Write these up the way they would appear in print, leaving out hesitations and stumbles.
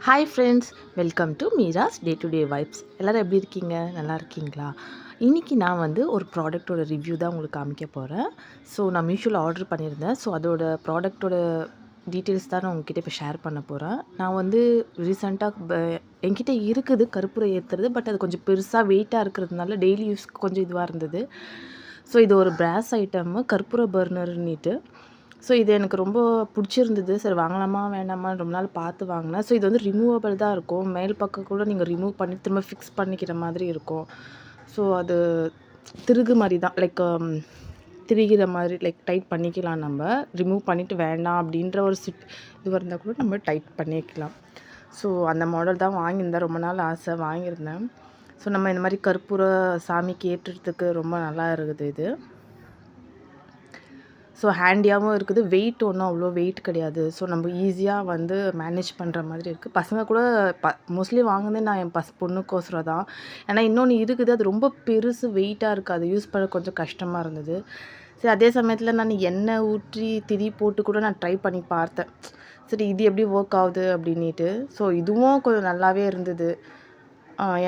Hi friends, welcome to Meera's day to day vibes. எல்லோரும் எப்படி இருக்கீங்க? நல்லா இருக்கீங்களா? இன்றைக்கி நான் வந்து ஒரு ப்ராடக்ட்டோட ரிவ்யூ தான் உங்களுக்கு காமிக்க போகிறேன். ஸோ நான் மீஷோவில் ஆர்டர் பண்ணியிருந்தேன். ஸோ அதோட ப்ராடக்ட்டோட டீட்டெயில்ஸ் தான் நான் உங்ககிட்ட இப்போ ஷேர் பண்ண போகிறேன். நான் வந்து ரீசெண்டாக என்கிட்ட இருக்குது கற்பூரம் ஏற்றுறது. பட் அது கொஞ்சம் பெருசாக வெயிட்டாக இருக்கிறதுனால டெய்லி யூஸ்க்கு கொஞ்சம் இதுவாக இருந்தது. ஸோ இது ஒரு பிராஸ் ஐட்டம்மு, கற்பூர பர்னர்னிட்டு. ஸோ இது எனக்கு ரொம்ப பிடிச்சிருந்தது. சரி வாங்கலாமா வேணாமான்னு ரொம்ப நாள் பார்த்து வாங்கினேன். ஸோ இது வந்து ரிமூவபிள் தான் இருக்கும். மேல் பக்கம் கூட நீங்கள் ரிமூவ் பண்ணி திரும்ப ஃபிக்ஸ் பண்ணிக்கிற மாதிரி இருக்கும். ஸோ அது திருகு மாதிரி தான், லைக் திரிகிற மாதிரி, லைக் டைட் பண்ணிக்கலாம். நம்ம ரிமூவ் பண்ணிவிட்டு வேண்டாம் அப்படின்ற ஒரு இது இருந்தால் கூட நம்ம டைட் பண்ணிக்கலாம். ஸோ அந்த மாடல் தான் வாங்கியிருந்தேன். ரொம்ப நாள் ஆசை, வாங்கியிருந்தேன். ஸோ நம்ம இந்த மாதிரி கற்பூர சாமிக்கு ஏற்றுறதுக்கு ரொம்ப நல்லா இருக்குது இது. ஸோ ஹேண்டியாகவும் இருக்குது. வெயிட் ஒன்றும் அவ்வளோ வெயிட் கிடையாது. ஸோ நம்ம ஈஸியாக வந்து மேனேஜ் பண்ணுற மாதிரி இருக்குது. பசங்க கூட மோஸ்ட்லி வாங்குனதே நான் என் பொண்ணுக்கோசரம் தான். ஏன்னா இன்னொன்று இருக்குது, அது ரொம்ப பெருசு வெயிட்டாக இருக்குது. அது யூஸ் பண்ண கொஞ்சம் கஷ்டமாக இருந்தது. சரி, அதே சமயத்தில் நான் எண்ணெய் ஊற்றி திரி போட்டு கூட நான் ட்ரை பண்ணி பார்த்தேன். சரி இது எப்படி ஒர்க் ஆகுது அப்படின்ட்டு. ஸோ இதுவும் கொஞ்சம் நல்லாவே இருந்தது.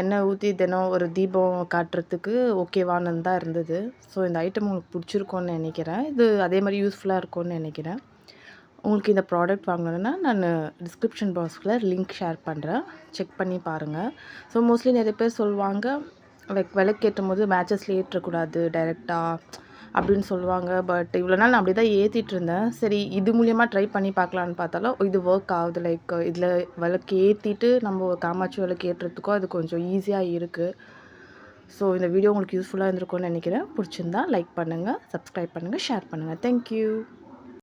எண்ணெய் ஊற்றி தினம் ஒரு தீபம் காட்டுறதுக்கு ஓகேவானது தான் இருந்தது. ஸோ இந்த ஐட்டம் உங்களுக்கு பிடிச்சிருக்கோன்னு நினைக்கிறேன். இது அதே மாதிரி யூஸ்ஃபுல்லாக இருக்கும்னு நினைக்கிறேன். உங்களுக்கு இந்த ப்ராடக்ட் வாங்கணுன்னா நான் டிஸ்கிரிப்ஷன் பாக்ஸில் லிங்க் ஷேர் பண்ணுறேன், செக் பண்ணி பாருங்கள். ஸோ மோஸ்ட்லி நிறைய பேர் சொல்லுவாங்க, லைக் விளக்கேற்றும் போது மேட்சஸில் ஏற்றக்கூடாது டைரெக்டாக அப்படின்னு சொல்லுவாங்க. பட் இவ்வளோ நாள் நான் அப்படி தான் ஏற்றிட்டு இருந்தேன். சரி இது மூலியமாக ட்ரை பண்ணி பார்க்கலான்னு பார்த்தாலும் இது ஒர்க் ஆகுது. லைக் இதில் விளக்கு ஏற்றிட்டு நம்ம காமாட்சி விளக்கு ஏற்றுறதுக்கும் அது கொஞ்சம் ஈஸியாக இருக்குது. ஸோ இந்த வீடியோ உங்களுக்கு யூஸ்ஃபுல்லாக இருந்திருக்கும்னு நினைக்கிறேன். பிடிச்சிருந்தா லைக் பண்ணுங்கள், சப்ஸ்கிரைப் பண்ணுங்கள், ஷேர் பண்ணுங்கள். தேங்க்யூ.